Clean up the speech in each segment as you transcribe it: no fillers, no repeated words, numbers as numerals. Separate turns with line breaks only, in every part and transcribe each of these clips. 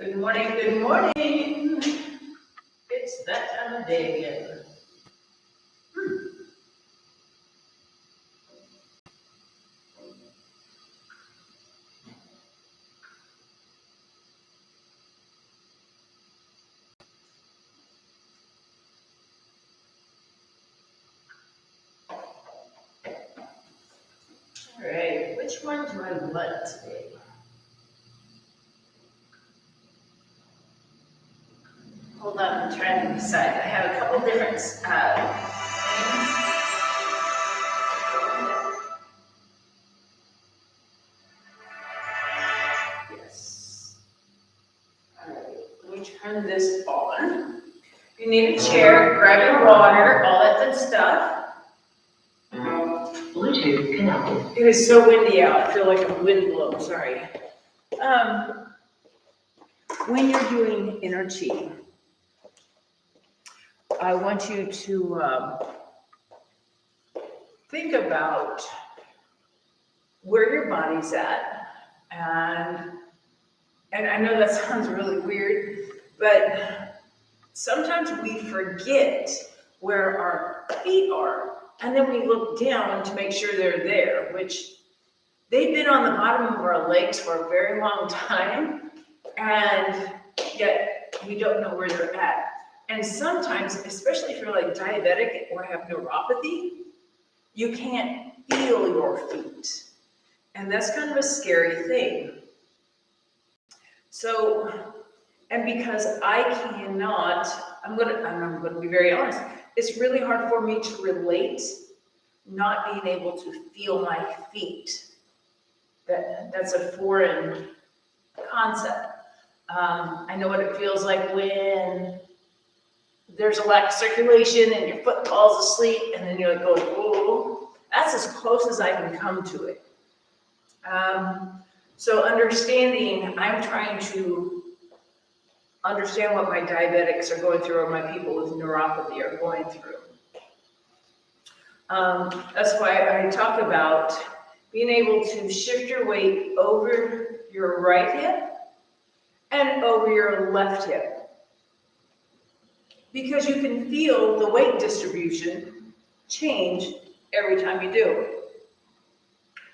Good morning, good morning. It's that time of day again. All right, which one do I want today? Hold on, I'm trying to decide. I have a couple different things. Yes. All right, let me turn this on. You need a chair, grab your water, all that good stuff. Bluetooth connected. It is so windy out. I feel like a wind blow. Sorry. When you're doing EnerChi, I want you to think about where your body's at, and I know that sounds really weird, but sometimes we forget where our feet are, and then we look down to make sure they're there, which they've been on the bottom of our legs for a very long time, and yet we don't know where they're at. And sometimes, especially if you're like diabetic or have neuropathy, you can't feel your feet. And that's kind of a scary thing. So, and because I cannot, I'm gonna be very honest, it's really hard for me to relate not being able to feel my feet. That's a foreign concept. I know what it feels like when there's a lack of circulation and your foot falls asleep and then you're like going, oh, that's as close as I can come to it. So understanding, I'm trying to understand what my diabetics are going through or my people with neuropathy are going through. That's why I talk about being able to shift your weight over your right hip and over your left hip. Because you can feel the weight distribution change every time you do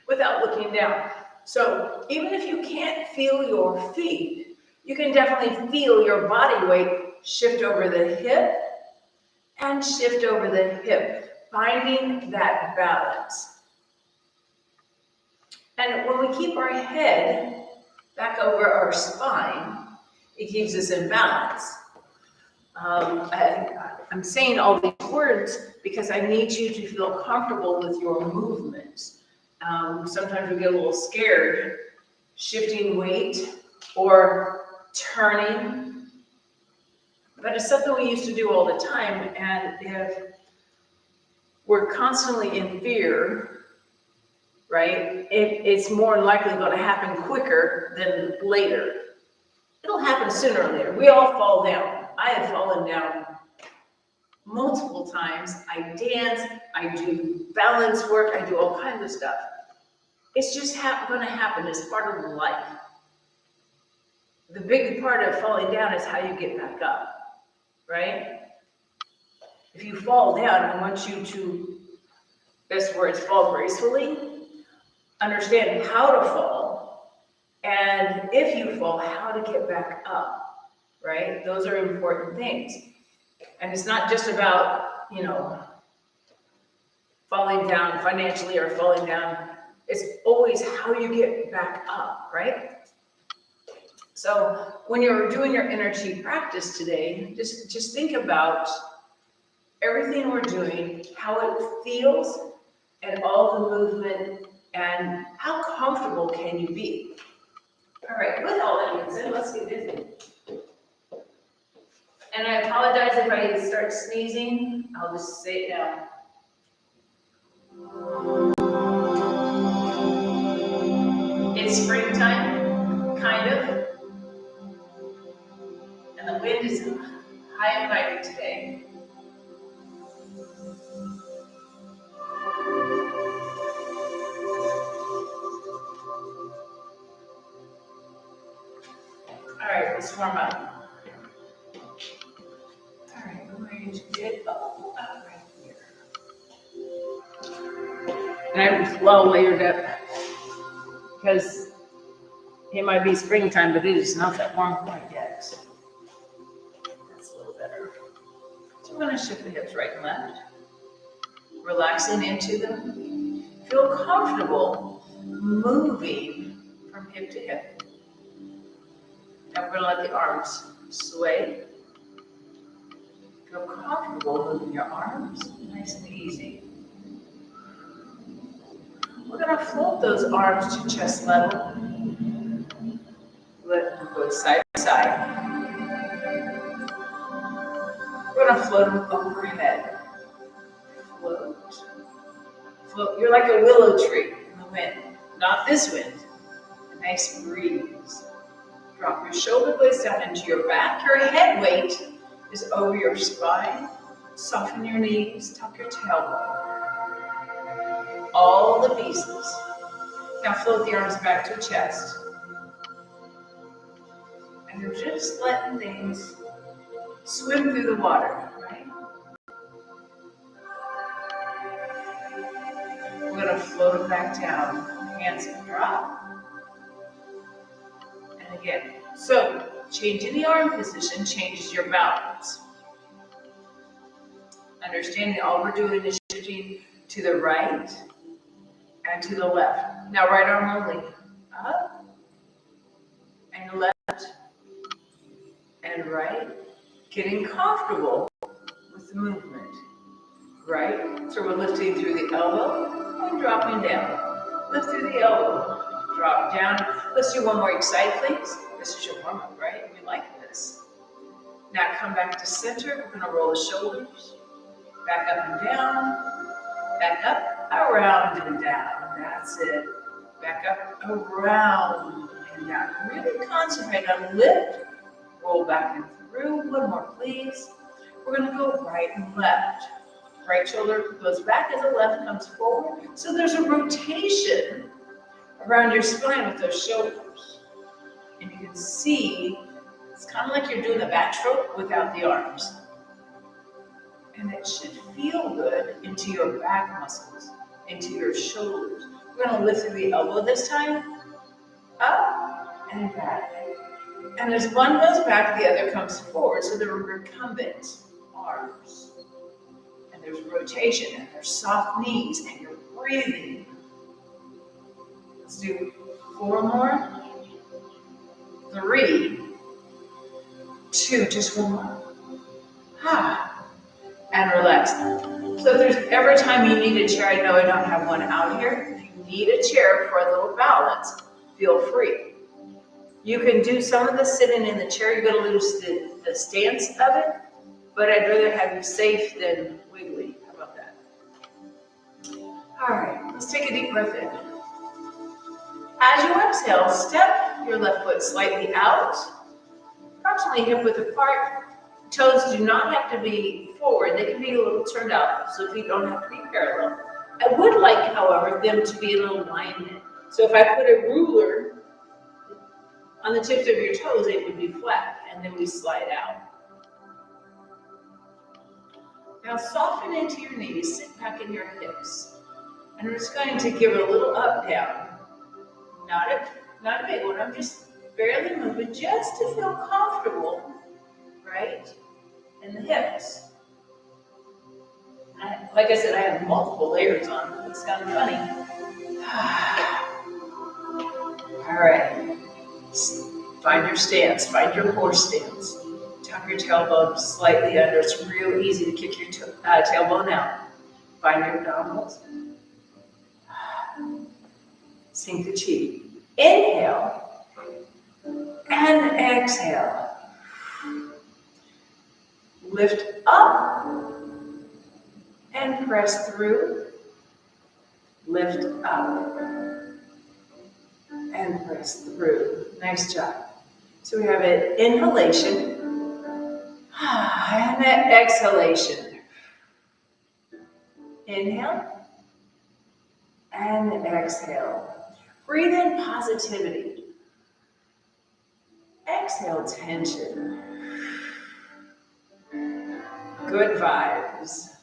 without looking down. So even if you can't feel your feet, you can definitely feel your body weight shift over the hip and shift over the hip, finding that balance. And when we keep our head back over our spine, it keeps us in balance. I'm saying all these words because I need you to feel comfortable with your movements. Sometimes we get a little scared shifting weight or turning, but it's something we used to do all the time, and if we're constantly in fear, right, it's more likely going to happen quicker than later. It'll happen sooner or later. We all fall down. I have fallen down multiple times. I dance, I do balance work, I do all kinds of stuff. It's just going to happen. It's part of life. The big part of falling down is how you get back up, right? If you fall down, I want you to, best words, fall gracefully, understand how to fall, and if you fall, how to get back up. Right? Those are important things. And it's not just about, falling down financially or falling down. It's always how you get back up, right? So when you're doing your EnerChi practice today, just think about everything we're doing, how it feels, and all the movement, and how comfortable can you be? All right, with all that being said, let's get busy. And I apologize if I start sneezing. I'll just say it now. It's springtime, kind of. And the wind is high and mighty today. All right, let's warm up. All right, we're ready to get up right here. And I'm well layered up because it might be springtime, but it is not that warm quite yet. That's a little better. So we're going to shift the hips right and left, relaxing into them. Feel comfortable moving from hip to hip. Now we're going to let the arms sway. Feel comfortable moving your arms, nice and easy. We're going to float those arms to chest level. Let them go side to side. We're going to float them overhead. Float. Float. You're like a willow tree in the wind. Not this wind. A nice breeze. Drop your shoulder blades down into your back. Your head weight is over your spine. Soften your knees. Tuck your tailbone. All the pieces. Now float the arms back to chest. And you're just letting things swim through the water, right? We're going to float it back down. Hands can drop. And again. So, changing the arm position changes your balance. Understanding all we're doing is shifting to the right and to the left. Now, right arm only. Up and left and right. Getting comfortable with the movement. Right? So we're lifting through the elbow and dropping down. Lift through the elbow, drop down. Let's do one more each side, please. This is your warm-up, right? We like this. Now come back to center. We're going to roll the shoulders. Back up and down. Back up, around and down. That's it. Back up, around and down. Really concentrate on lift. Roll back and through. One more, please. We're going to go right and left. Right shoulder goes back as the left comes forward. So there's a rotation around your spine with those shoulders. And you can see, it's kind of like you're doing the backstroke without the arms. And it should feel good into your back muscles, into your shoulders. We're going to lift through the elbow this time. Up and back. And as one goes back, the other comes forward. So they're recumbent arms. And there's rotation, and there's soft knees, and you're breathing. Let's do 4 more. 3, 2, just 1 more. And relax. So if there's ever a time you need a chair, I know I don't have one out here. If you need a chair for a little balance, feel free. You can do some of the sitting in the chair. You're going to lose the stance of it, but I'd rather have you safe than wiggly. How about that? All right, let's take a deep breath in. As you exhale, step your left foot slightly out, approximately hip width apart. Toes do not have to be forward. They can be a little turned out, so feet don't have to be parallel. I would like, however, them to be in alignment. So if I put a ruler on the tips of your toes, it would be flat, and then we slide out. Now soften into your knees, sit back in your hips. And I'm just going to give it a little up, down. Not a big one, I'm just barely moving just to feel comfortable, right? In the hips. Like I said, I have multiple layers on. It's kind of funny. All right. Find your stance, find your horse stance. Tuck your tailbone slightly under. It's real easy to kick your tailbone out. Find your abdominals. Sink the chi. Inhale and exhale. Lift up and press through. Lift up and press through. Nice job. So we have an inhalation and an exhalation. Inhale and exhale. Breathe in positivity. Exhale, tension. Good vibes.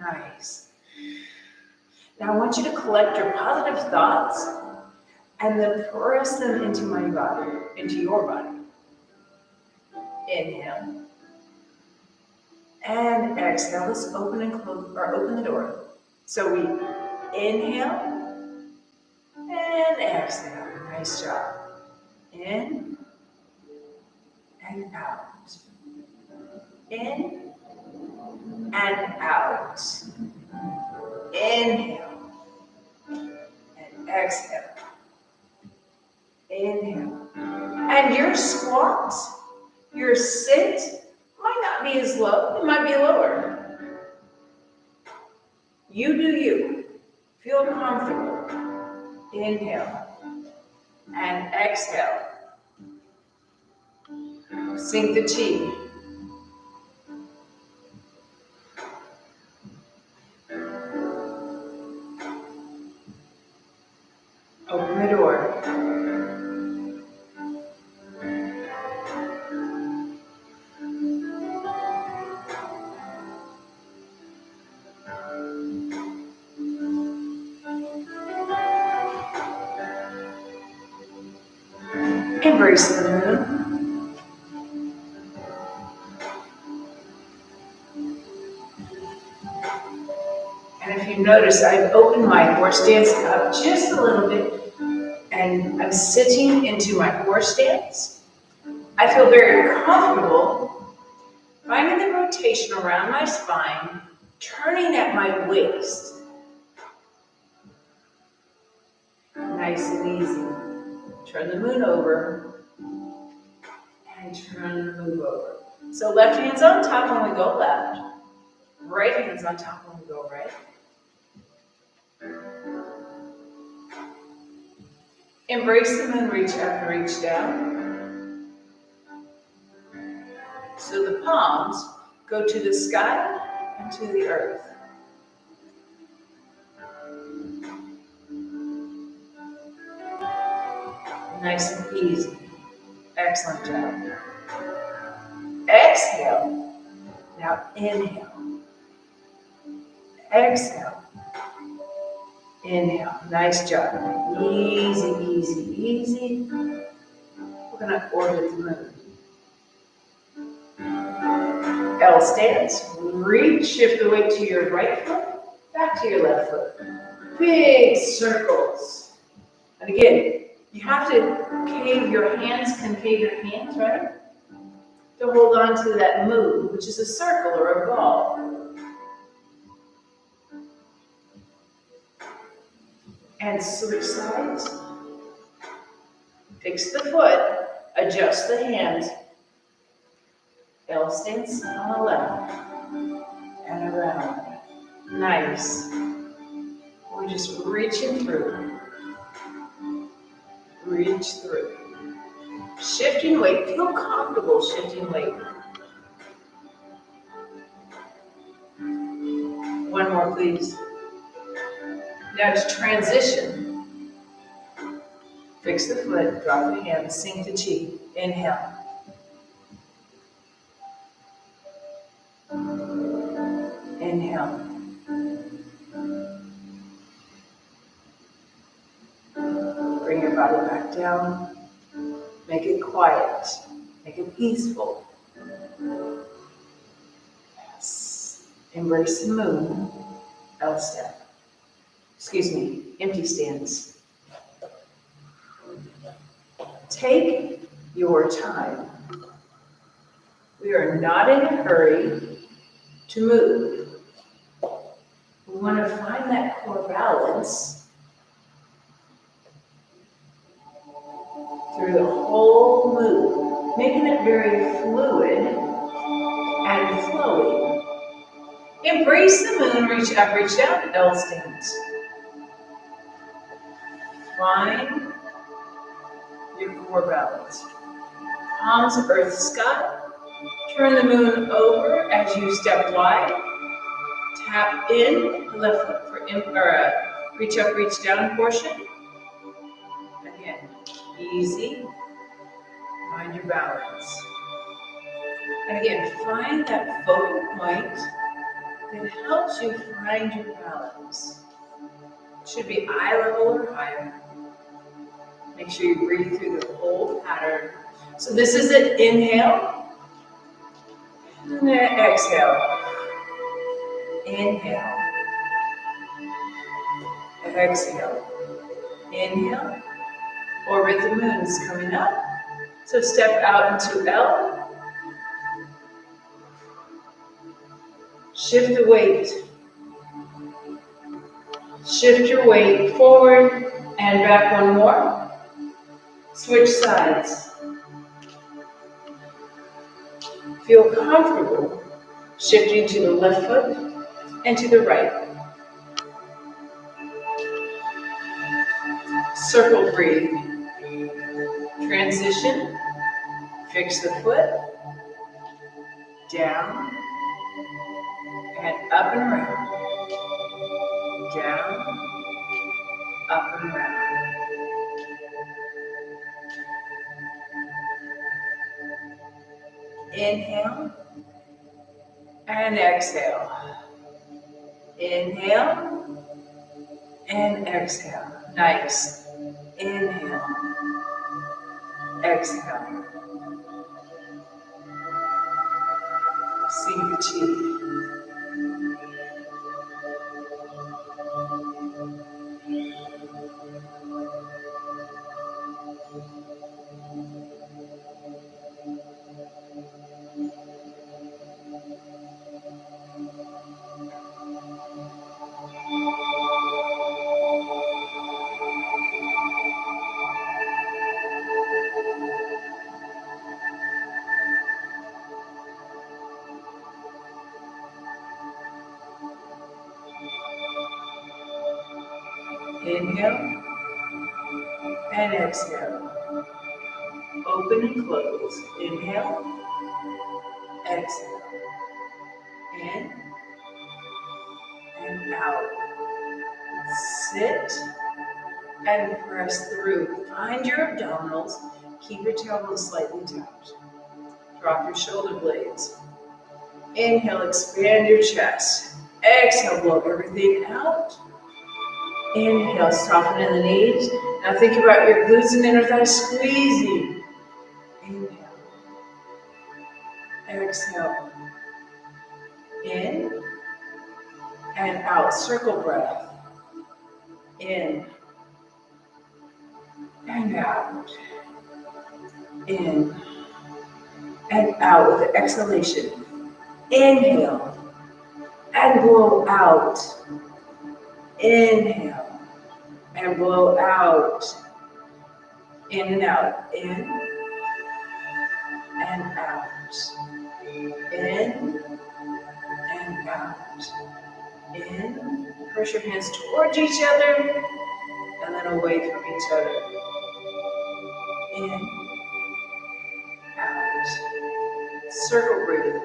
Nice. Now I want you to collect your positive thoughts and then press them into my body, into your body. Inhale. And exhale. Let's open and close, or open the door. So we inhale and exhale. Nice job. In and out. In and out. Inhale and exhale. Inhale. And your squat, your sit might not be as low, it might be lower. You do you. Feel comfortable. Inhale and exhale. Sink the chi. Open the door. Embrace the moon. And if you notice, I've opened my horse stance up just a little bit, and I'm sitting into my horse stance. I feel very comfortable finding the rotation around my spine, turning at my waist. Nice and easy. Turn the moon over and turn the moon over. So left hand's on top when we go left. Right hand's on top when we go right. Embrace the moon, reach up and reach down. So the palms go to the sky and to the earth. Nice and easy. Excellent job. Exhale. Now inhale. Exhale. Inhale. Nice job. Easy, easy, easy. We're going to orbit the moon. L stance. Reach, shift the weight to your right foot, back to your left foot. Big circles. And again, you have to concave your hands, right? To hold on to that moon, which is a circle or a ball. And switch sides. Fix the foot, adjust the hands. L stance on the left and around. Nice. We're just reaching through. Reach through. Shifting weight. Feel comfortable shifting weight. One more, please. Now to transition. Fix the foot, drop the hands, sink the chi. Inhale. Inhale. Bring your body back down. Make it quiet. Make it peaceful. Yes. Embrace the moon. L step. Excuse me, empty stance. Take your time. We are not in a hurry to move. We want to find that core balance through the whole move, making it very fluid and flowing. Embrace the moon, reach up, reach down, L stance. Find your core balance. Palms, earth, sky. Turn the moon over as you step wide. Tap in the left foot for reach up, reach down portion. Again, easy. balance. And again, find that focal point that helps you find your balance. It should be eye level or higher. Make sure you breathe through the whole pattern. So this is an inhale, and then exhale. Inhale, exhale. Inhale, orbit the moon is coming up. So step out into L. Shift the weight. Shift your weight forward and back one more. Switch sides. Feel comfortable shifting to the left foot and to the right. Circle breathe. Transition. Fix the foot. Down. And up and around. Down. Up and around. Inhale. And exhale. Inhale. And exhale. Nice. Inhale. Exhale. Sink the chi. Inhale and exhale. Open and close. Inhale, exhale. In and out. Sit and press through. Find your abdominals. Keep your tailbone slightly tapped. Drop your shoulder blades. Inhale, expand your chest. Exhale, blow everything out. Inhale, soften in the knees. Now think about your glutes and inner thighs squeezing. Inhale. Exhale. In and out. Circle breath. In and out. In and out with the exhalation. Inhale and blow out. Inhale and blow out. In and out. In and out. In and out. In. Press your hands towards each other and then away from each other. In. Out. Circle breathe.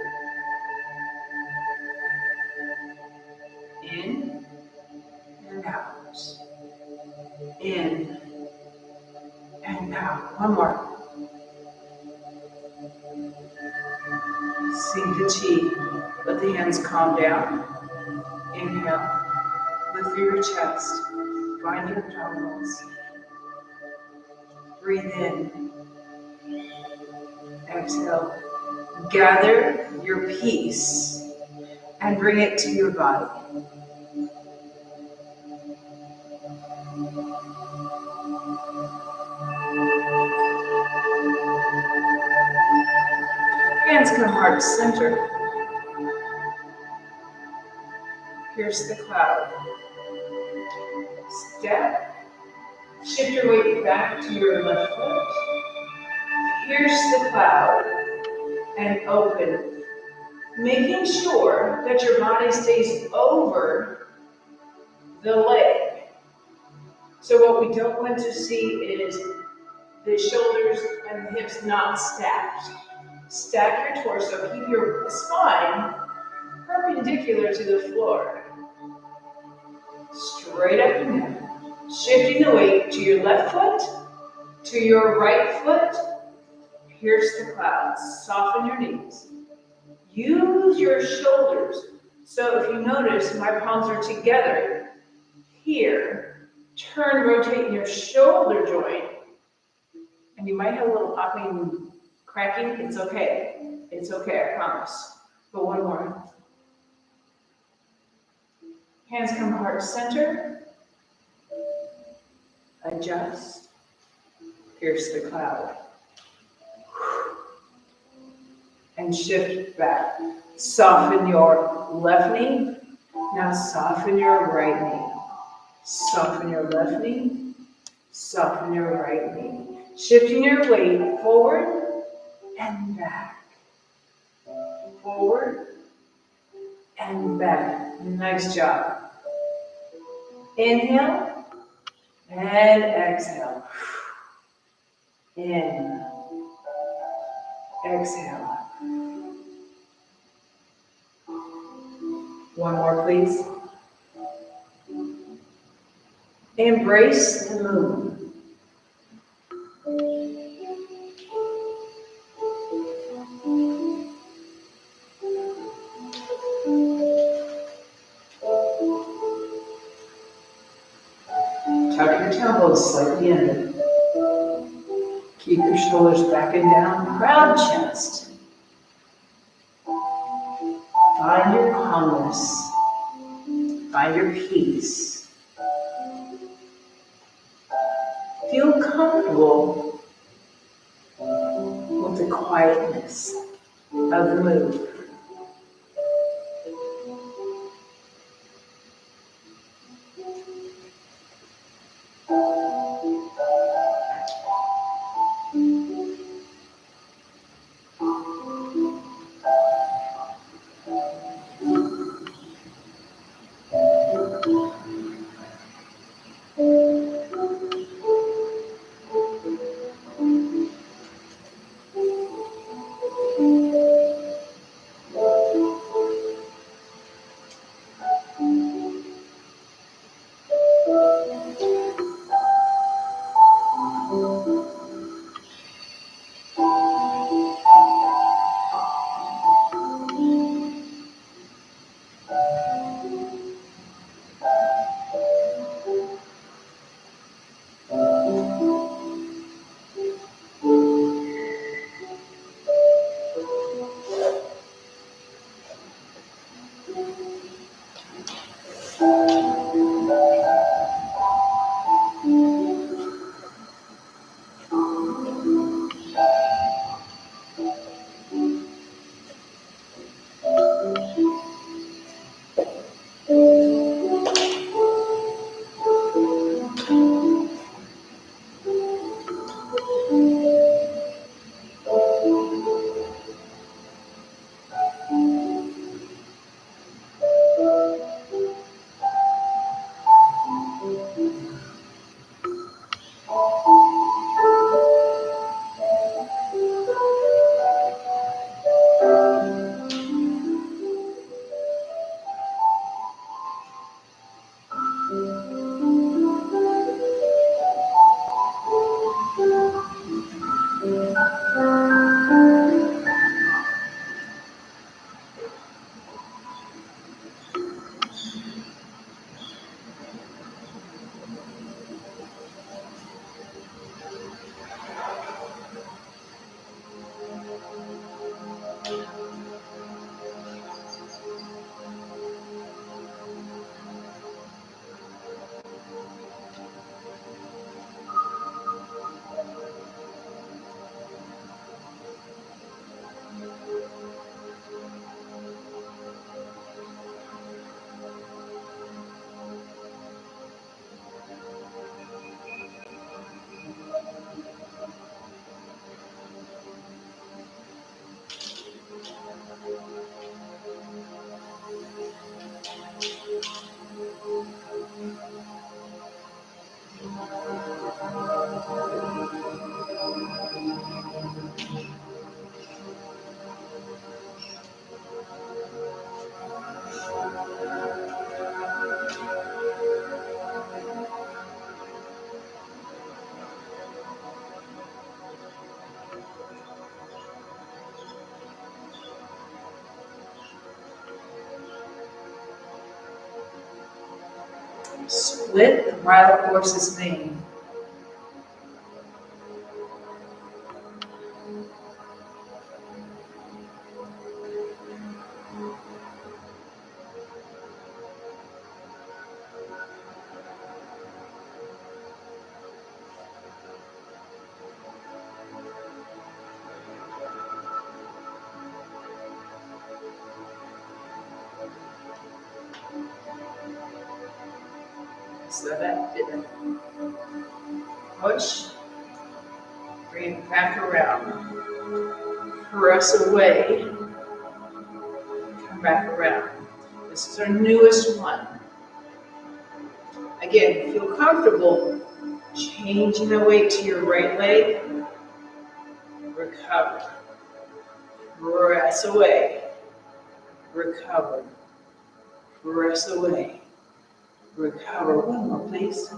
In and out. In and out. One more. Sink the chi. Let the hands calm down. Inhale. Lift through your chest. Find your abdominals. Breathe in. Exhale. Gather your peace and bring it to your body. Hands come heart center. Pierce the cloud. Step. Shift your weight back to your left foot. Pierce the cloud and open. Making sure that your body stays over the leg. So what we don't want to see is the shoulders and the hips not stacked. Stack your torso. Keep your spine perpendicular to the floor. Straight up and down. Shifting the weight to your left foot, to your right foot. Pierce the clouds. Soften your knees. Use your shoulders. So if you notice, my palms are together here. Turn, rotate in your shoulder joint. And you might have a little popping, cracking. It's okay. It's okay, I promise. But one more. Hands come heart center. Adjust. Pierce the cloud. And shift back. Soften your left knee. Now soften your right knee. Soften your left knee. Soften your right knee. Shifting your weight forward and back. Forward and back. Nice job. Inhale and exhale. In. Exhale. One more, please. Embrace the moon. Tuck your temples slightly under. Keep your shoulders back and down. Proud chest. Find your calmness. Find your peace. Feel comfortable with the quietness of the move. split the wild horse's mane. So that did it. Push, bring it back around. Press away, come back around. This is our newest one. Again, feel comfortable changing the weight to your right leg. Recover. Press away. Recover. Press away. Recover. One more, please.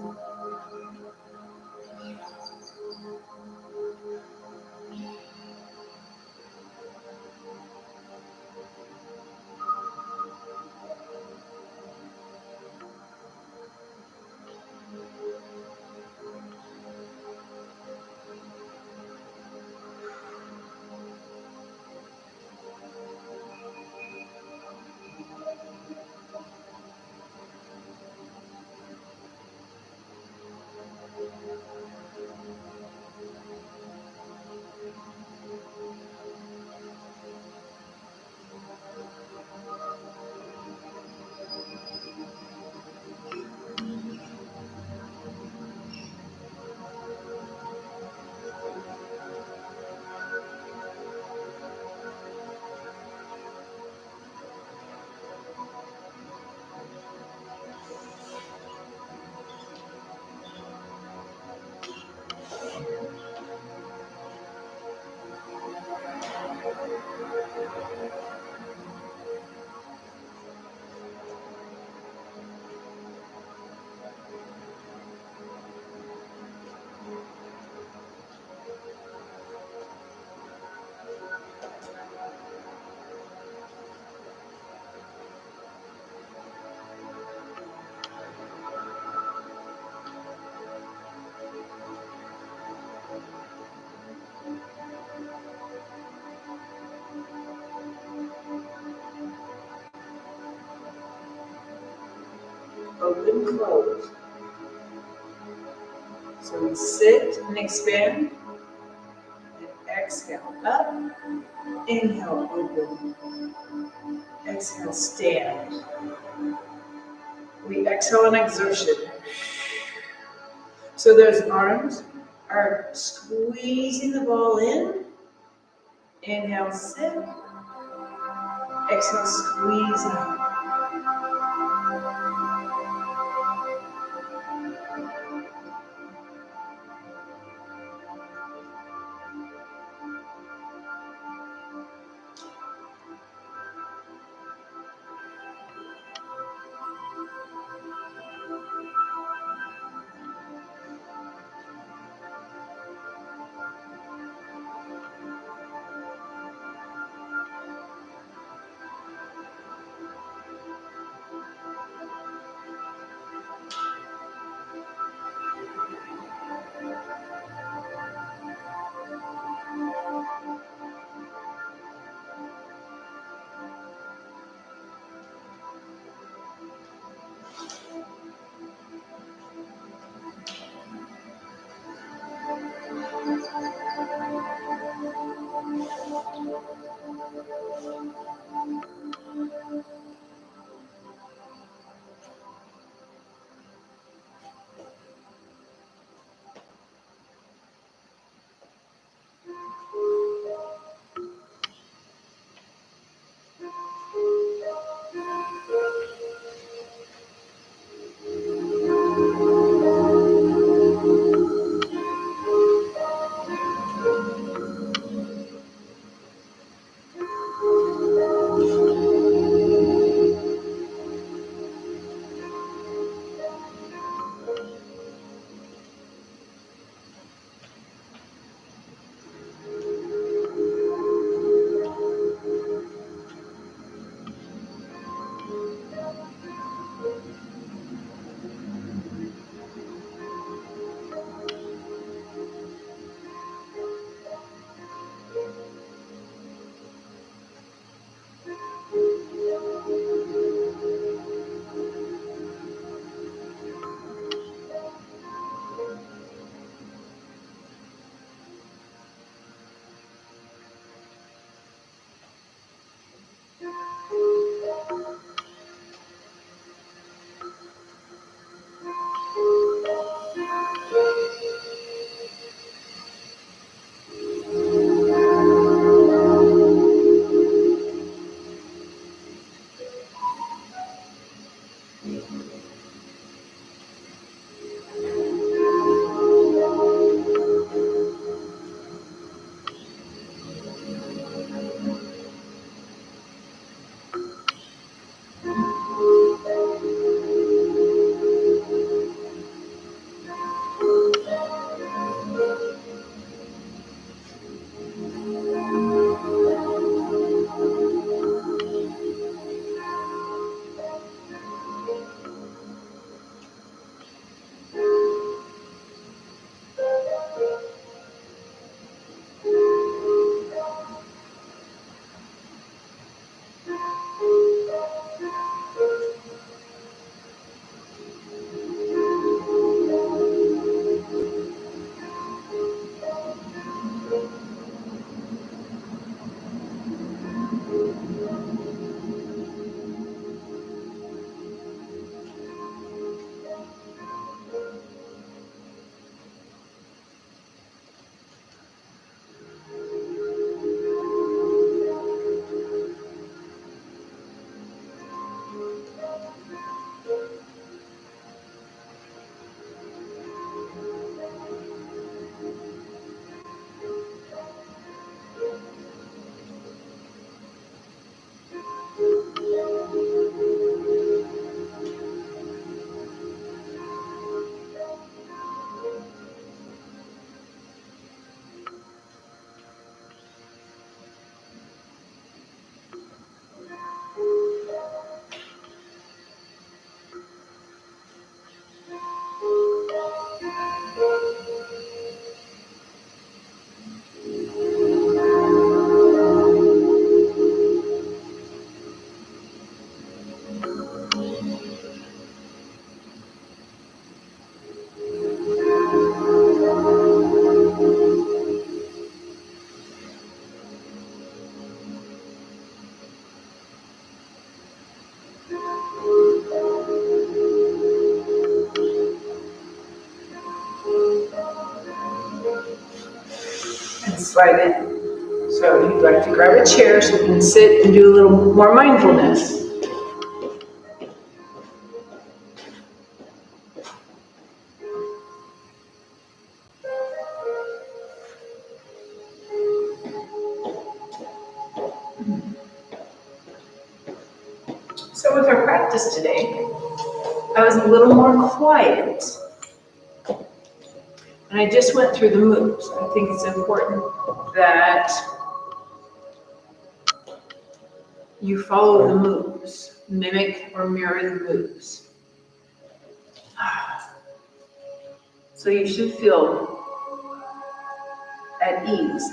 Open, close. So we sit and expand. And exhale up. Inhale, open. Exhale, stand. We exhale on exertion. So those arms are squeezing the ball in. Inhale, sit. Exhale, squeeze out. slide in. So if you'd like to grab a chair so you can sit and do a little more mindfulness. So with our practice today, I was a little more quiet. And I just went through the moves. I think it's important that you follow the moves, mimic or mirror the moves. So you should feel at ease,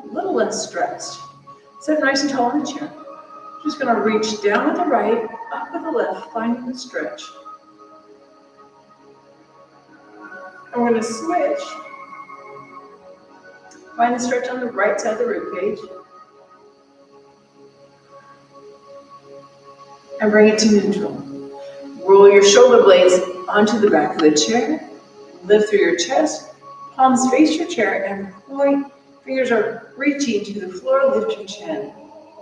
a little less stressed. Sit nice and tall in the chair. Just gonna reach down with the right, up with the left, finding the stretch. I'm gonna switch. Find the stretch on the right side of the rib cage. And bring it to neutral. Roll your shoulder blades onto the back of the chair. Lift through your chest. Palms face your chair and point. Fingers are reaching to the floor. Lift your chin.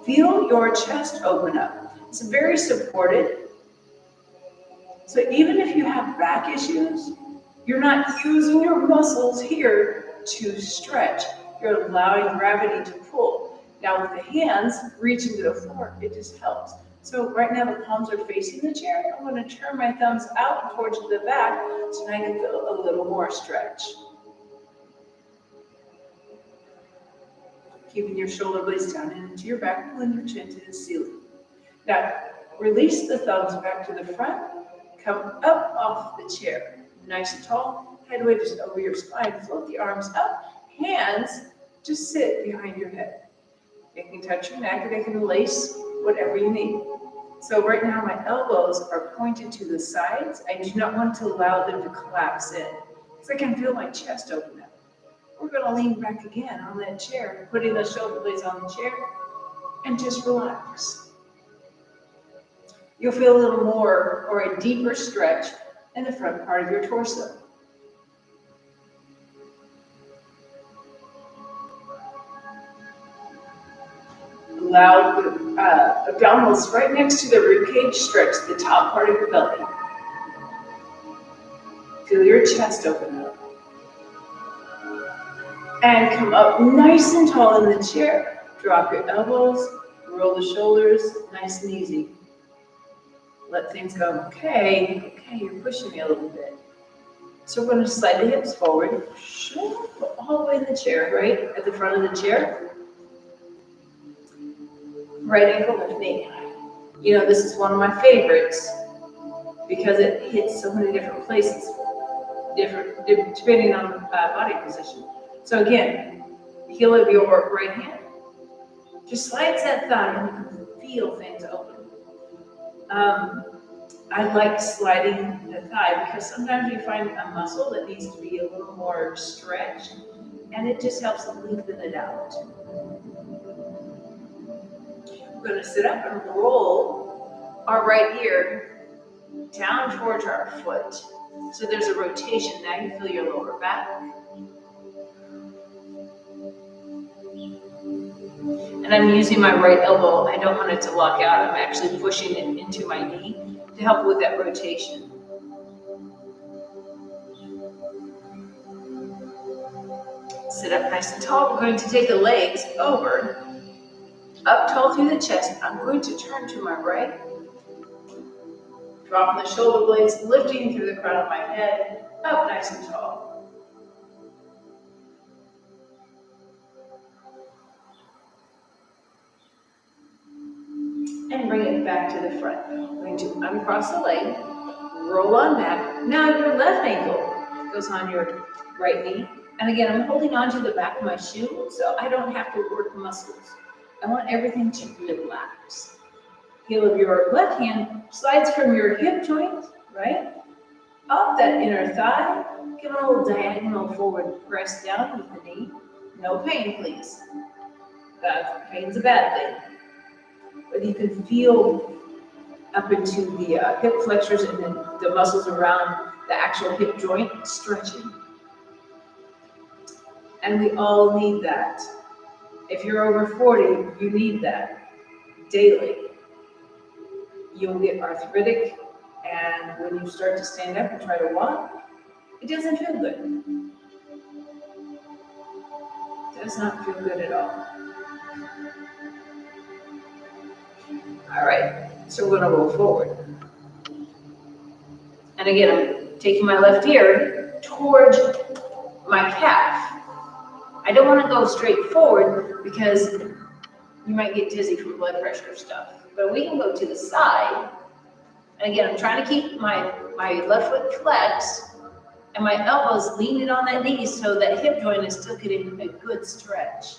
Feel your chest open up. It's very supported. So even if you have back issues, you're not using your muscles here to stretch. You're allowing gravity to pull. Now with the hands reaching to the floor, it just helps. So right now the palms are facing the chair. I'm going to turn my thumbs out towards the back so I can feel a little more stretch. Keeping your shoulder blades down and into your back, pulling your chin to the ceiling. Now, release the thumbs back to the front. Come up off the chair. Nice and tall. Head weight is over your spine. Float the arms up. Hands just sit behind your head. They can touch your neck. They can lace whatever you need. So right now my elbows are pointed to the sides. I do not want to allow them to collapse in because I can feel my chest open up. We're going to lean back again on that chair, putting the shoulder blades on the chair, and just relax. You'll feel a little more or a deeper stretch in the front part of your torso. Allow the abdominals right next to the ribcage stretch the top part of your belly. Feel your chest open up. And come up nice and tall in the chair. Drop your elbows, roll the shoulders, nice and easy. Let things go. Okay, you're pushing me a little bit. So we're going to slide the hips forward, all the way in the chair, right at the front of the chair. Right ankle, left knee. You know, this is one of my favorites because it hits so many different places, depending on body position. So again, heel of your right hand just slides that thigh and you can feel things open. I like sliding the thigh because sometimes you find a muscle that needs to be a little more stretched and it just helps to lengthen it out. We're going to sit up and roll our right ear down towards our foot. So there's a rotation. Now you feel your lower back. And I'm using my right elbow. I don't want it to lock out. I'm actually pushing it into my knee to help with that rotation. Sit up nice and tall. We're going to take the legs over, up tall through the chest. I'm going to turn to my right. Dropping the shoulder blades, lifting through the crown of my head, up nice and tall. And bring it back to the front. I'm going to uncross the leg, roll on back. Now your left ankle goes on your right knee. And again, I'm holding on to the back of my shoe so I don't have to work muscles. I want everything to relax. Heel of your left hand slides from your hip joint, right? Up that inner thigh. Get a little diagonal forward press down with the knee. No pain, please. Pain's a bad thing. But you can feel up into the hip flexors and then the muscles around the actual hip joint stretching. And we all need that. If you're over 40, you need that daily. You'll get arthritic, and when you start to stand up and try to walk, it doesn't feel good. It does not feel good at all. All right, so we're gonna roll forward. And again, I'm taking my left ear towards my calf. I don't want to go straight forward because you might get dizzy from blood pressure stuff. But we can go to the side. And again, I'm trying to keep my left foot flexed and my elbows leaning on that knee so that hip joint is still getting a good stretch.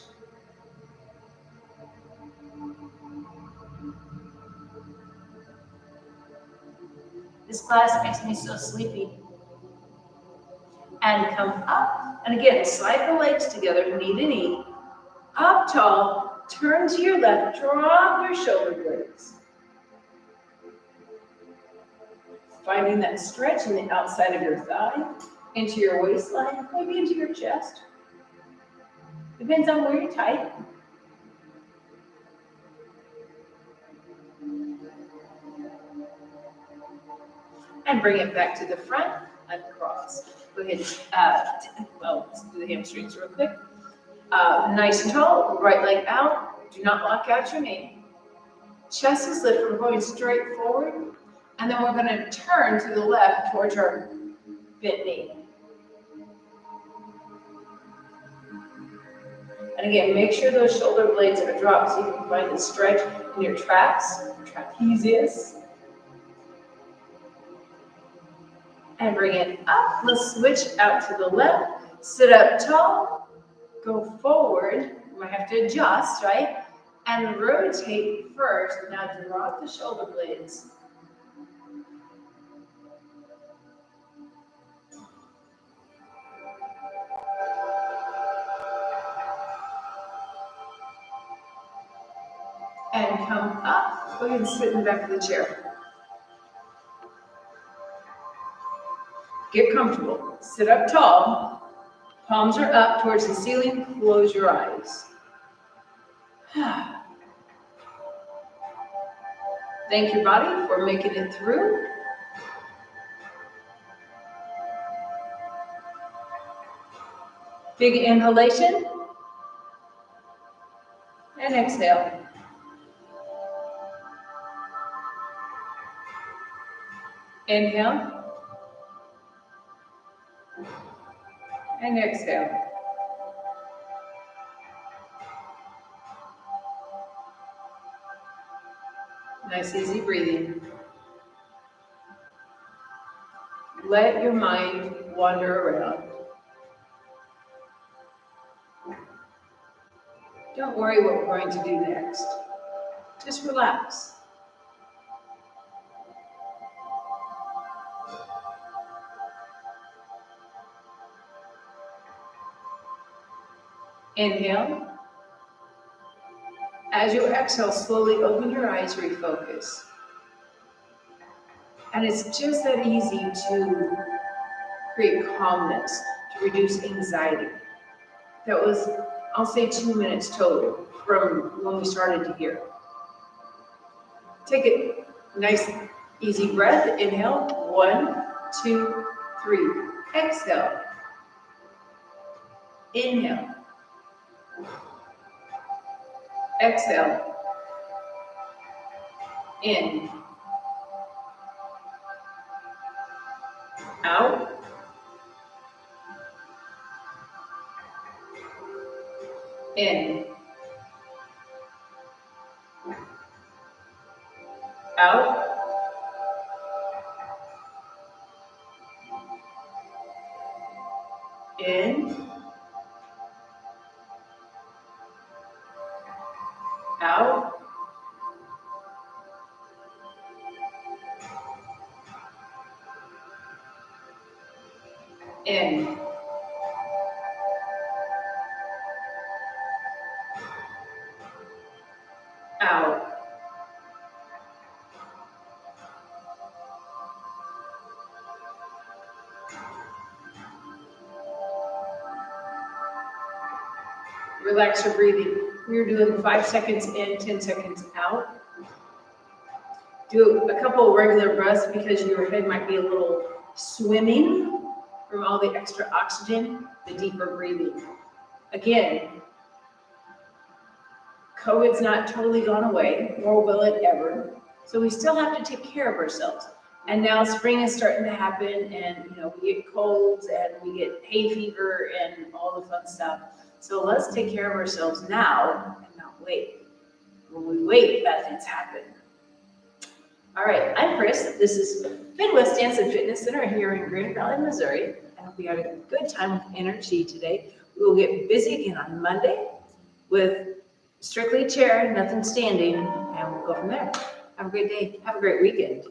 This class makes me so sleepy. And come up. And again, slide the legs together, knee to knee. Up tall, turn to your left, drop your shoulder blades. Finding that stretch in the outside of your thigh, into your waistline, maybe into your chest. Depends on where you're tight. And bring it back to the front and cross. Go ahead, let's do the hamstrings real quick. Nice and tall, right leg out. Do not lock out your knee. Chest is lifted, we're going straight forward. And then we're gonna turn to the left towards our bent knee. And again, make sure those shoulder blades are dropped so you can find the stretch in your trapezius. And bring it up. Let's switch out to the left. Sit up tall. Go forward. You might have to adjust, right? And rotate first. Now drop the shoulder blades. And come up. Go ahead and sit in the back of the chair. Get comfortable. Sit up tall. Palms are up towards the ceiling. Close your eyes. Thank your body for making it through. Big inhalation. And exhale. Inhale. And exhale. Nice, easy breathing. Let your mind wander around. Don't worry what we're going to do next. Just relax. Inhale. As you exhale, slowly open your eyes, refocus. And it's just that easy to create calmness, to reduce anxiety. That was, I'll say, 2 minutes total from when we started to here. Take a nice, easy breath. Inhale. 1, 2, 3. Exhale. Inhale. Exhale. In. Out. In. Out. In. Out. In. Out. Relax your breathing. We're doing 5 seconds in, 10 seconds out. Do a couple of regular breaths because your head might be a little swimming from all the extra oxygen, the deeper breathing. Again, COVID's not totally gone away, nor will it ever. So we still have to take care of ourselves. And now spring is starting to happen, and we get colds and we get hay fever and all the fun stuff. So let's take care of ourselves now and not wait. When we wait, bad things happen. All right, I'm Chris. This is Midwest Dance and Fitness Center here in Grand Valley, Missouri. I hope you had a good time with EnerChi today. We will get busy again on Monday with strictly chair, nothing standing, and we'll go from there. Have a great day. Have a great weekend.